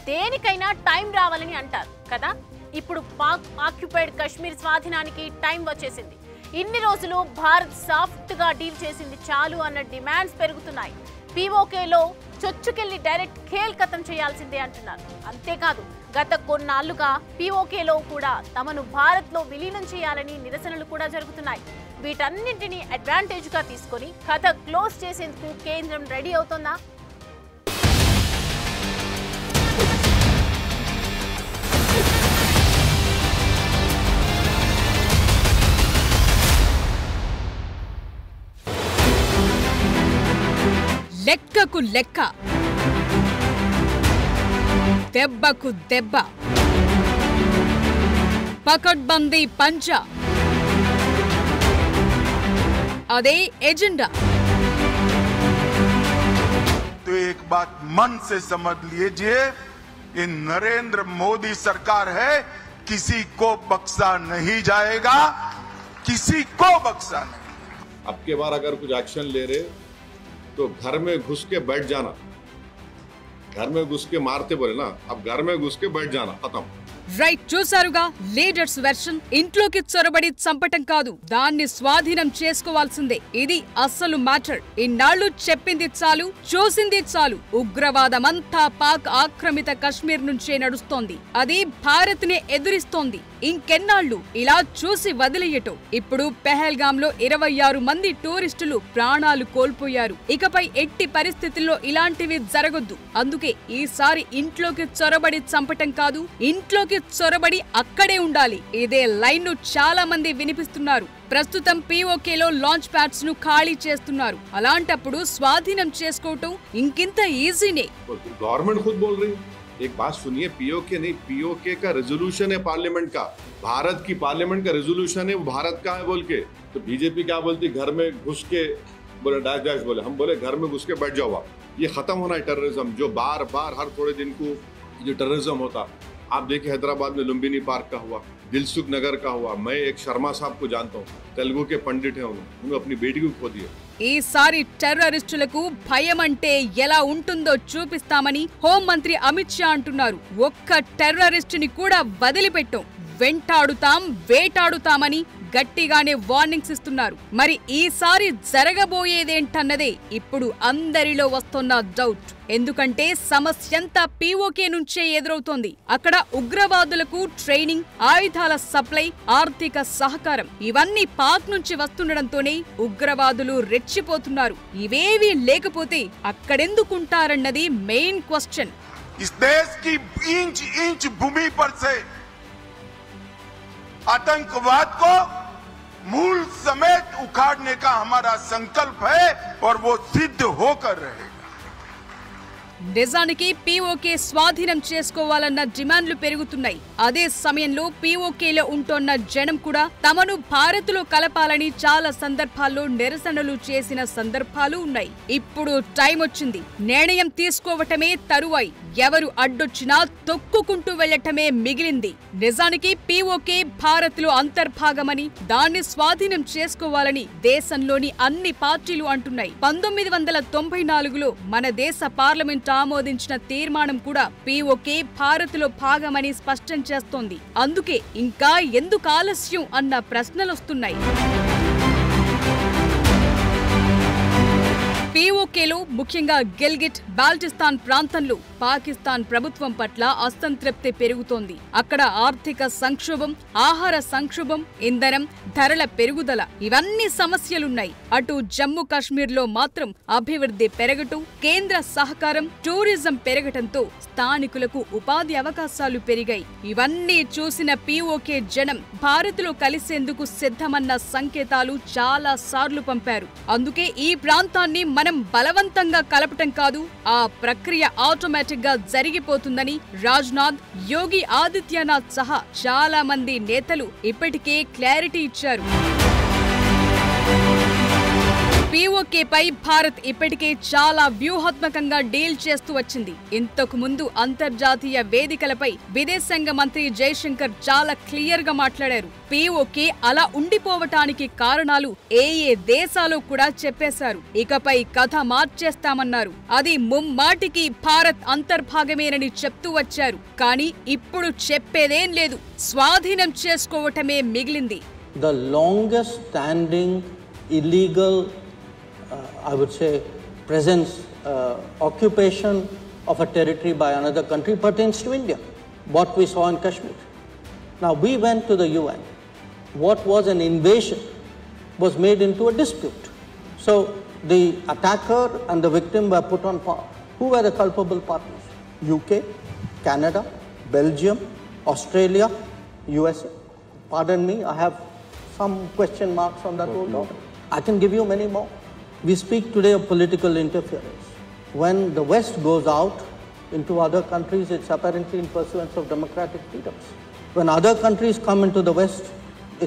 దేనికైనా టైం రావాలని అంటారు కదా. ఇప్పుడు పాక్ ఆక్యుపైడ్ కశ్మీర్ స్వాధీనానికి టైం వచ్చేసింది. ఇన్ని రోజులు భారత్ సాఫ్ట్ గా డీల్ చేసింది చాలు అన్న డిమాండ్స్ పెరుగుతున్నాయి. పీఓకేలో చొచ్చుకెళ్లి డైరెక్ట్ ఖేల్ ఖతం చేయాల్సిందే అంటున్నారు. అంతేకాదు గత కొన్నాళ్లుగా పీఓకేలో కూడా తమను భారత్ లో విలీనం చేయాలని నిరసనలు కూడా జరుగుతున్నాయి. వీటన్నింటినీ అడ్వాంటేజ్ గా తీసుకొని కథ క్లోజ్ చేసేందుకు కేంద్రం రెడీ అవుతోందా? లెక్కకు లెక్క, దెబ్బకు దెబ్బ, పకడ్బందీ పంచా, అదే ఎజెండా. तो एक बात मन से समझ लीजिए, ये नरेंद्र मोदी सरकार है, किसी को बख्शा नहीं जाएगा, किसी को बख्शा नहीं। अब के बार अगर कुछ एक्शन ले रहे तो घर में घुस के बैठ जाना, घर में घुस के मारते बोले ना, अब घर में घुस के बैठ जाना, खत्म। రైట్, చూసారుగా లీడర్స్ వెర్షన్. ఇంట్లోకి చొరబడి చంపటం కాదు, దాన్ని స్వాధీనం చేసుకోవాల్సిందే. ఇది అసలు మ్యాటర్. ఇన్నాళ్లు చెప్పింది చాలు, చూసింది చాలు. ఉగ్రవాదమంతా పాక్ ఆక్రమిత కశ్మీర్ నుంచే నడుస్తోంది. అది భారత్ నే ఎదురిస్తోంది. ఇంకెన్నాళ్లు ఇలా చూసి వదిలేయటం? ఇప్పుడు పెహల్గామ్ లో 26 మంది టూరిస్టులు ప్రాణాలు కోల్పోయారు. ఇకపై ఎట్టి పరిస్థితుల్లో ఇలాంటివి జరగొద్దు. అందుకే ఈసారి ఇంట్లోకి చొరబడి చంపటం కాదు, ఇంట్లోకి చొరబడి అక్కడే ఉండాలి. ఇదే లైన్ ను చాలా మంది వినిపిస్తున్నారు. ప్రస్తుతం పీఓకేలో లాంచ్ ప్యాడ్స్ ను ఖాళీ చేస్తున్నారు. అలాంటప్పుడు స్వాధీనం చేసుకోవటం ఇంకింత ఈజీనే. गवर्नमेंट खुद बोल रही है, एक बात सुनिए, पीओके नहीं, पीओके का रेजोल्यूशन है पार्लियामेंट का, भारत की पार्लियामेंट का रेजोल्यूशन है, वो भारत का है बोल के। तो बीजेपी क्या बोलती, घर में घुस के बोले डैश डैश बोले, हम बोले घर में घुस के बैठ जाओ। ये खत्म होना है टेररिज्म, जो बार बार हर थोड़े दिन को जो टेररिज्म होता। आप देखिए हैदराबाद में लुम्बिनी पार्क का हुआ, दिलसुख नगर का हुआ। मैं एक शर्मा साहब को जानता हूँ, तेलुगु के पंडित हैं, उन्होंने अपनी बेटी को खो दिया। ఈసారి టెర్రరిస్టులకు భయం అంటే ఎలా ఉంటుందో చూపిస్తామని హోంమంత్రి అమిత్ షా అంటున్నారు. ఒక్క టెర్రరిస్టుని కూడా వదిలిపెట్టం, వెంటాడుతాం, వేటాడుతామని గట్టిగానే వార్నింగ్స్ ఇస్తున్నారు. మరి ఈసారి జరగబోయేదేంటన్నదే ఇప్పుడు అందరిలో వస్తున్న డౌట్. ఎందుకంటే సమస్యంతా పీఓకే నుంచే ఎదురవుతోంది. అక్కడ ఉగ్రవాదులకు ట్రైనింగ్, ఆయుధాల సప్లై, ఆర్థిక సహకారం ఇవన్నీ పాక్ నుంచి వస్తుండటంతోనే ఉగ్రవాదులు రెచ్చిపోతున్నారు. ఇవేవీ లేకపోతే అక్కడెందుకుంటారన్నది మెయిన్ క్వశ్చన్. इस देश की इंच इंच भूमि पर से आतंकवाद को मूल समेत उखाड़ने का हमारा संकल्प है और वो सिद्ध होकर रहेगा. నిజానికి పీఓకే స్వాధీనం చేసుకోవాలన్న డిమాండ్లు పెరుగుతున్నాయి. అదే సమయంలో పీఓకేలో ఉంటోన్న జనం కూడా తమను భారత్లో కలపాలని చాలా సందర్భాల్లో నిరసనలు చేసిన సందర్భాలు ఉన్నాయి. ఇప్పుడు టైం వచ్చింది. నిర్ణయం తీసుకోవటమే తరువాయి. ఎవరు అడ్డొచ్చినా తొక్కుకుంటూ వెళ్లటమే మిగిలింది. నిజానికి పీఓకే భారత్లో అంతర్భాగమని, దాన్ని స్వాధీనం చేసుకోవాలని దేశంలోని అన్ని పార్టీలు అంటున్నాయి. 1994లో మన దేశ పార్లమెంట్ ఆమోదించిన తీర్మానం కూడా పీఓకే భారత్లో భాగమని స్పష్టం చేస్తోంది. అందుకే ఇంకా ఎందుకు ఆలస్యం అన్న ప్రశ్నలొస్తున్నాయి. పీఓకేలో ముఖ్యంగా గిల్గిట్, బాల్టిస్తాన్ ప్రాంతంలో పాకిస్తాన్ ప్రభుత్వం పట్ల అసంతృప్తి పెరుగుతోంది. అక్కడ ఆర్థిక సంక్షోభం, ఆహార సంక్షోభం, ఇంధనం ధరల పెరుగుదల ఇవన్నీ సమస్యలున్నాయి. అటు జమ్మూ కాశ్మీర్లో మాత్రం అభివృద్ధి పెరగటం, కేంద్ర సహకారం, టూరిజం పెరగటంతో స్థానికులకు ఉపాధి అవకాశాలు పెరిగాయి. ఇవన్నీ చూసిన పీఓకే జనం భారత్లో కలిసేందుకు సిద్ధమన్న సంకేతాలు చాలా సార్లు పంపారు. అందుకే ఈ ప్రాంతాన్ని మనం బలవంతంగా కలపటం కాదు, ఆ ప్రక్రియ ఆటోమేటిక్ గా జరిగిపోతుందని రాజ్నాథ్, యోగి ఆదిత్యనాథ్ సహా చాలా మంది నేతలు ఇప్పటికే క్లారిటీ ఇచ్చారు. పీఓకేపై భారత్ ఇప్పటికే చాలా వ్యూహాత్మకంగా డీల్ చేస్తూ వచ్చింది. ఇంతకు ముందు అంతర్జాతీయ వేదికలపై విదేశాంగ మంత్రి జయశంకర్ చాలా క్లియర్ గా మాట్లాడారు. పీఓకే అలా ఉండిపోవటానికి కారణాలు ఏ దేశాలో కూడా చెప్పేశారు. ఇకపై కథ మార్చేస్తామన్నారు. అది ముమ్మాటికి భారత్ అంతర్భాగమేనని చెప్తూ వచ్చారు. కానీ ఇప్పుడు చెప్పేదేం లేదు, స్వాధీనం చేసుకోవటమే మిగిలింది. The longest standing illegal I would say presence, occupation of a territory by another country pertains to India, what we saw in Kashmir. Now we went to the UN. What was an invasion was made into a dispute. So the attacker and the victim were put on par. Who were the culpable parties? UK, Canada, Belgium, Australia, USA. Pardon me, I have some question marks on that whole topic. I can give you many more. We speak today of political interference. When the West goes out into other countries, it's apparently in pursuance of democratic freedoms. When other countries come into the West,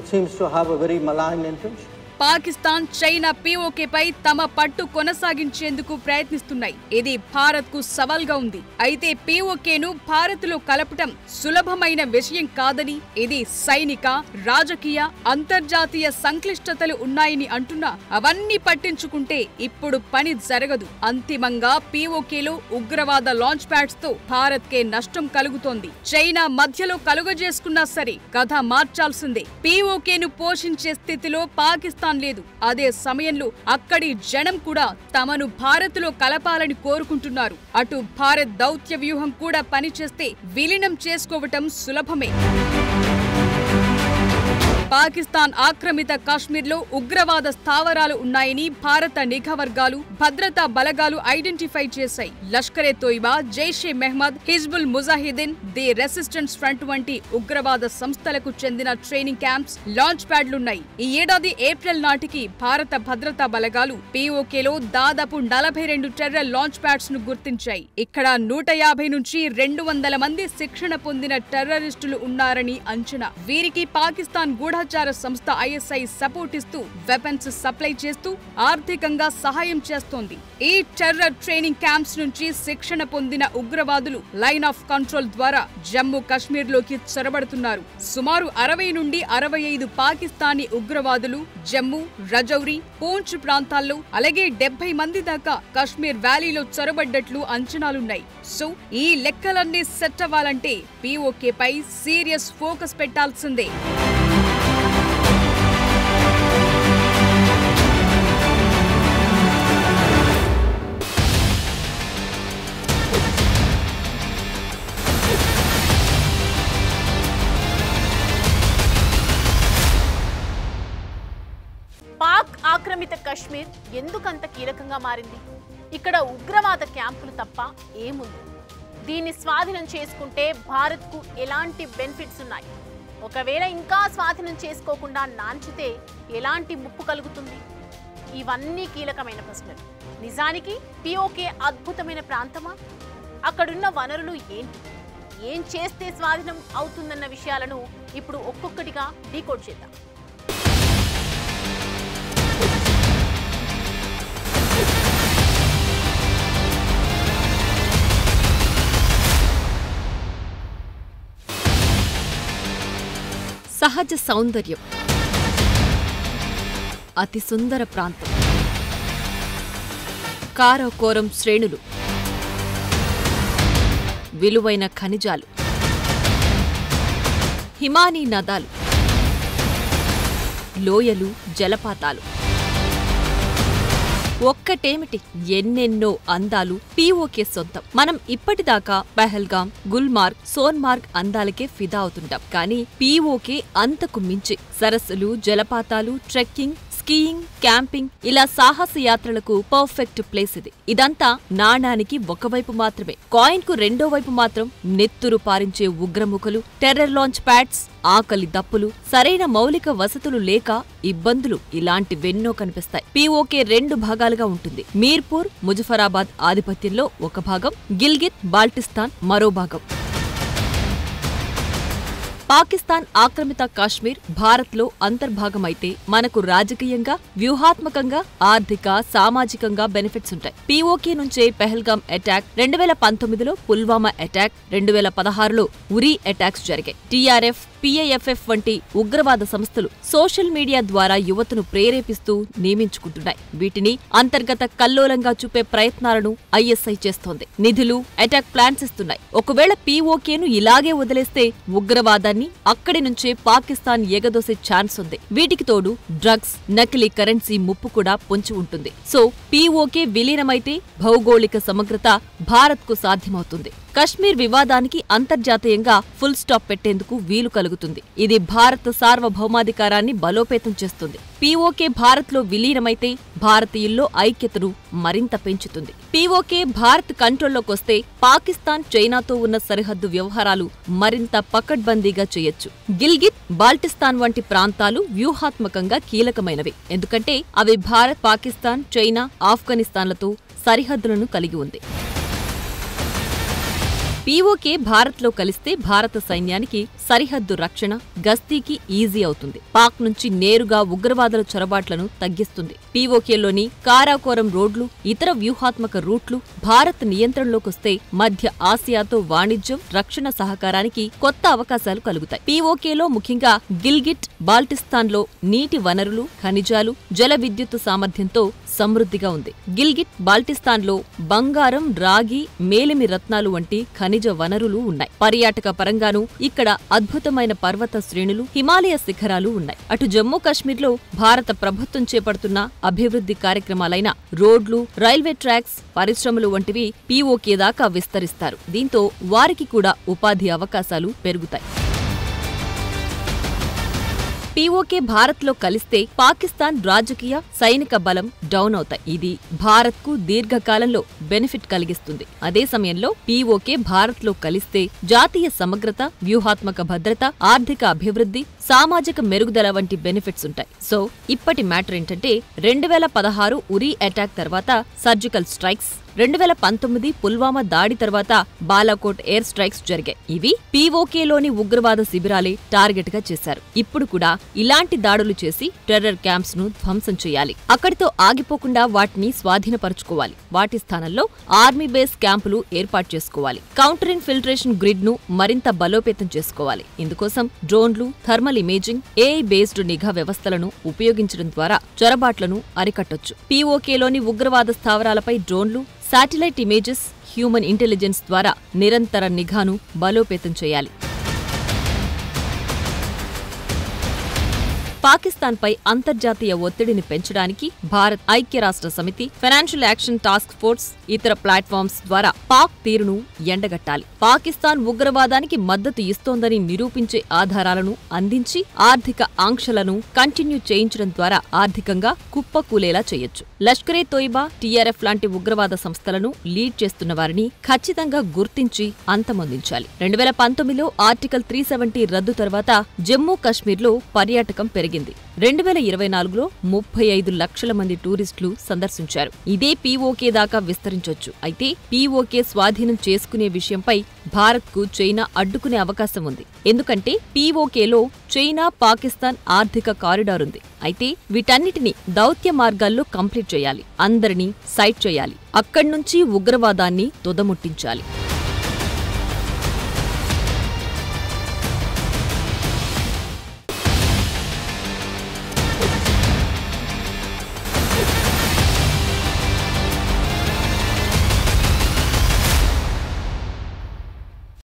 it seems to have a very malign intention. Pakistan, China పీఓకేపై తమ పట్టు కొనసాగించేందుకు ప్రయత్నిస్తున్నాయి. ఇది భారత్ కు సవాల్గా ఉంది. అయితే పీఓకేను భారత్లో కలపటం సులభమైన విషయం కాదని, ఇది సైనిక, రాజకీయ, అంతర్జాతీయ సంక్లిష్టతలు ఉన్నాయని అంటున్నా అవన్నీ పట్టించుకుంటే ఇప్పుడు పని జరగదు. అంతిమంగా పీఓకేలో ఉగ్రవాద లాంచ్ ప్యాడ్స్ తో భారత్ కే నష్టం కలుగుతోంది. చైనా మధ్యలో కలుగజేసుకున్నా సరే కథ మార్చాల్సిందే. పీఓకేను పోషించే స్థితిలో పాకిస్తాన్ లేదు. అదే సమయంలో అక్కడి జనం కూడా తమను భారత్లో కలపాలని కోరుకుంటున్నారు. అటు భారత్ దౌత్య వ్యూహం కూడా పనిచేస్తే విలీనం చేసుకోవటం సులభమే. పాకిస్తాన్ ఆక్రమిత కాశ్మీర్లో ఉగ్రవాద స్థావరాలు ఉన్నాయని భారత నిఘా వర్గాలు, భద్రతా బలగాలు ఐడెంటిఫై చేశాయి. Lashkar-e Taiba, Jaish-e Mohammed, Hizbul Mujahideen, the resistance front వంటి ఉగ్రవాద సంస్థలకు చెందిన ట్రైనింగ్ క్యాంప్స్, లాంచ్ ప్యాడ్లున్నాయి. ఈ ఏడాది ఏప్రిల్ నాటికి భారత భద్రతా బలగాలు పీఓకేలో దాదాపు 42 టెర్రర్ లాంచ్ ప్యాడ్స్ ను గుర్తించాయి. ఇక్కడ 150 నుంచి 200 మంది శిక్షణ పొందిన టెర్రరిస్టులు ఉన్నారని అంచనా. వీరికి పాకిస్తాన్ గూఢచార సంస్థ ఐఎస్ఐ సపోర్ట్ ఇస్తూ వెపన్స్ సప్లై చేస్తూ ఆర్థికంగా సహాయం చేస్తోంది. ఈ టెర్రర్ ట్రైనింగ్ క్యాంప్స్ నుంచి శిక్షణ పొందిన ఉగ్రవాదులు లైన్ ఆఫ్ కంట్రోల్ ద్వారా జమ్మూ కాశ్మీర్ లోకి చొరబడుతున్నారు. సుమారు 60 నుండి 65 పాకిస్తానీ ఉగ్రవాదులు జమ్మూ, రజౌరి, పూంచ్ ప్రాంతాల్లో, అలాగే 70 మంది దాకా కాశ్మీర్ వ్యాలీలో చొరబడ్డట్లు అంచనాలున్నాయి. సో ఈ లెక్కలన్నీ సెట్ అవ్వాలంటే పీఓకేపై సీరియస్ ఫోకస్ పెట్టాల్సిందే. పాక్ ఆక్రమిత కశ్మీర్ ఎందుకంత కీలకంగా మారింది? ఇక్కడ ఉగ్రవాద క్యాంపులు తప్ప ఏముంది? దీన్ని స్వాధీనం చేసుకుంటే భారత్కు ఎలాంటి బెనిఫిట్స్ ఉన్నాయి? ఒకవేళ ఇంకా స్వాధీనం చేసుకోకుండా నాంచితే ఎలాంటి ముప్పు కలుగుతుంది? ఇవన్నీ కీలకమైన ప్రశ్నలు. నిజానికి పీఓకే అద్భుతమైన ప్రాంతమా? అక్కడున్న వనరులు ఏంటి? ఏం చేస్తే స్వాధీనం అవుతుందన్న విషయాలను ఇప్పుడు ఒక్కొక్కటిగా డీకోడ్ చేద్దాం. సహజ సౌందర్యం, అతి సుందర ప్రాంతం, కారాకోరం శ్రేణులు, విలువైన ఖనిజాలు, హిమానీ నదాలు, లోయలు, జలపాతాలు, ఒక్కటేమిటి ఎన్నెన్నో అందాలు పీఓకే సొంతం. మనం ఇప్పటిదాకా పహల్గాం, గుల్మార్గ్, సోన్మార్గ్ అందాలకే ఫిదా అవుతుంటాం. కానీ పీఓకే అంతకు మించి సరస్సులు, జలపాతాలు, ట్రెక్కింగ్, స్కీయింగ్, క్యాంపింగ్ ఇలా సాహస యాత్రలకు పర్ఫెక్ట్ ప్లేస్ ఇది. ఇదంతా నాణానికి ఒకవైపు మాత్రమే. కాయిన్ కు రెండో వైపు మాత్రం నెత్తురు పారించే ఉగ్రముఖలు, టెర్రర్ లాంచ్ ప్యాడ్స్, ఆకలి దప్పులు, సరైన మౌలిక వసతులు లేక ఇబ్బందులు ఇలాంటివెన్నో కనిపిస్తాయి. పీఓకే 2 భాగాలుగా ఉంటుంది. మీర్పూర్, ముజఫరాబాద్ ఆధిపత్యంలో ఒక భాగం, గిల్గిత్, బాల్టిస్తాన్ మరో భాగం. పాకిస్తాన్ ఆక్రమిత కాశ్మీర్ భారత్లో అంతర్భాగమైతే మనకు రాజకీయంగా, వ్యూహాత్మకంగా, ఆర్థిక, సామాజికంగా బెనిఫిట్స్ ఉంటాయి. పీఓకే నుంచే పెహల్గాం అటాక్, 2019లో పుల్వామా అటాక్, 2016లో ఉరీ అటాక్స్ జరిగాయి. టీఆర్ఎఫ్, పీఐఎఫ్ఎఫ్ వంటి ఉగ్రవాద సంస్థలు సోషల్ మీడియా ద్వారా యువతను ప్రేరేపిస్తూ నియమించుకుంటున్నాయి. వీటిని అంతర్గత కల్లోలంగా చూపే ప్రయత్నాలను ఐఎస్ఐ చేస్తోంది. నిధులు, అటాక్ ప్లాన్స్ ఇస్తున్నాయి. ఒకవేళ పీఓకేను ఇలాగే వదిలేస్తే ఉగ్రవాదాన్ని అక్కడి నుంచే పాకిస్తాన్ ఎగదోసే ఛాన్స్ ఉంది. వీటికి తోడు డ్రగ్స్, నకిలీ కరెన్సీ ముప్పు కూడా పొంచి ఉంటుంది. సో పీఓకే విలీనమైతే భౌగోళిక సమగ్రత భారత్కు సాధ్యమవుతుంది. కశ్మీర్ వివాదానికి అంతర్జాతీయంగా ఫుల్ స్టాప్ పెట్టేందుకు వీలు కలుగుతుంది. ఇది భారత సార్వభౌమాధికారాన్ని బలోపేతం చేస్తుంది. పీఓకే భారత్లో విలీనమైతే భారతీయుల్లో ఐక్యతను మరింత పెంచుతుంది. పీఓకే భారత్ కంట్రోల్లోకొస్తే పాకిస్తాన్, చైనాతో ఉన్న సరిహద్దు వ్యవహారాలు మరింత పకడ్బందీగా చేయొచ్చు. గిల్గిట్, బాల్టిస్తాన్ వంటి ప్రాంతాలు వ్యూహాత్మకంగా కీలకమైనవి. ఎందుకంటే అవి భారత్, పాకిస్తాన్, చైనా, ఆఫ్ఘనిస్తాన్లతో సరిహద్దులను కలిగి ఉంది. పీఓకే భారత్లో కలిస్తే భారత సైన్యానికి సరిహద్దు రక్షణ, గస్తీకి ఈజీ అవుతుంది. పాక్ నుంచి నేరుగా ఉగ్రవాదుల చొరబాట్లను తగ్గిస్తుంది. పీఓకేలోని కారాకోరం రోడ్లు, ఇతర వ్యూహాత్మక రూట్లు భారత్ నియంత్రణలోకొస్తే మధ్య ఆసియాతో వాణిజ్యం, రక్షణ సహకారానికి కొత్త అవకాశాలు కలుగుతాయి. పీఓకేలో ముఖ్యంగా గిల్గిట్, బాల్టిస్తాన్లో నీటి వనరులు, ఖనిజాలు, జల విద్యుత్తు సామర్థ్యంతో సమృద్ధిగా ఉంది. గిల్గిట్, బాల్టిస్తాన్లో బంగారం, రాగి, మేలిమి రత్నాలు వంటి ఖనిజ వనరులు ఉన్నాయి. పర్యాటక పరంగానూ ఇక్కడ అద్భుతమైన పర్వత శ్రేణులు, హిమాలయ శిఖరాలు ఉన్నాయి. అటు జమ్మూ కాశ్మీర్లో భారత ప్రభుత్వం చేపడుతున్న అభివృద్ధి కార్యక్రమాలైన రోడ్లు, రైల్వే ట్రాక్స్, పరిశ్రమలు వంటివి పీఓకే దాకా విస్తరిస్తారు. దీంతో వారికి కూడా ఉపాధి అవకాశాలు పెరుగుతాయి. పీఓకే భారత్లో కలిస్తే పాకిస్తాన్ రాజకీయ, సైనిక బలం డౌన్ అవుతాయి. ఇది భారత్కు దీర్ఘకాలంలో బెనిఫిట్ కలిగిస్తుంది. అదే సమయంలో పీఓకే భారత్లో కలిస్తే జాతీయ సమగ్రత, వ్యూహాత్మక భద్రత, ఆర్థిక అభివృద్ధి, సామాజిక మెరుగుదల వంటి బెనిఫిట్స్ ఉంటాయి. సో ఇప్పటి మ్యాటర్ ఏంటంటే 2016 ఉరీ అటాక్ తర్వాత సర్జికల్ స్ట్రైక్స్, 2019 పుల్వామా దాడి తర్వాత బాలాకోట్ ఎయిర్ స్ట్రైక్స్ జరిగాయి. ఇవి పీఓకేలోని ఉగ్రవాద శిబిరాలే టార్గెట్ గా చేశారు. ఇప్పుడు కూడా ఇలాంటి దాడులు చేసి టెర్రర్ క్యాంప్స్ ను ధ్వంసం చేయాలి. అక్కడితో ఆగిపోకుండా వాటిని స్వాధీనపరుచుకోవాలి. వాటి స్థానంలో ఆర్మీ బేస్ క్యాంపులు ఏర్పాటు చేసుకోవాలి. కౌంటర్ ఇన్ఫిల్ట్రేషన్ గ్రిడ్ ను మరింత బలోపేతం చేసుకోవాలి. ఇందుకోసం డ్రోన్లు, థర్మల్ ఇమేజింగ్, ఏఐ బేస్డ్ నిఘా వ్యవస్థలను ఉపయోగించడం ద్వారా చొరబాట్లను అరికట్టొచ్చు. పీఓకేలోని ఉగ్రవాద స్థావరాలపై డ్రోన్లు, శాటిలైట్ ఇమేజెస్, హ్యూమన్ ఇంటెలిజెన్స్ ద్వారా నిరంతర నిఘాను బలోపేతం చేయాలి. పాకిస్తాన్పై అంతర్జాతీయ ఒత్తిడిని పెంచడానికి భారత్, ఐక్యరాష్ట్ర సమితి, ఫైనాన్షియల్ యాక్షన్ టాస్క్ ఫోర్స్, ఇతర ప్లాట్ఫామ్స్ ద్వారా పాక్ తీరును ఎండగట్టాలి. పాకిస్తాన్ ఉగ్రవాదానికి మద్దతు ఇస్తోందని నిరూపించే ఆధారాలను అందించి ఆర్థిక ఆంక్షలను కంటిన్యూ చేయించడం ద్వారా ఆర్థికంగా కుప్పకూలేలా చేయొచ్చు. లష్కరే తోయిబా, టీఆర్ఎఫ్ లాంటి ఉగ్రవాద సంస్థలను లీడ్ చేస్తున్న వారిని ఖచ్చితంగా గుర్తించి అంతమొందించాలి. 2019లో ఆర్టికల్ 370 రద్దు తర్వాత జమ్మూ కశ్మీర్లో పర్యాటకం పెరిగింది. 2024లో 35 లక్షల మంది టూరిస్టులు సందర్శించారు. ఇదే పీఓకే దాకా విస్తరించొచ్చు. అయితే పీఓకే స్వాధీనం చేసుకునే విషయంపై భారత్కు చైనా అడ్డుకునే అవకాశం ఉంది. ఎందుకంటే పీఓకేలో చైనా, పాకిస్తాన్ ఆర్థిక కారిడార్ ఉంది. అయితే వీటన్నిటిని దౌత్య మార్గాల్లో కంప్లీట్ చేయాలి. అందరినీ సైట్ చేయాలి. అక్కడ్నుంచి ఉగ్రవాదాన్ని తొదముట్టించాలి.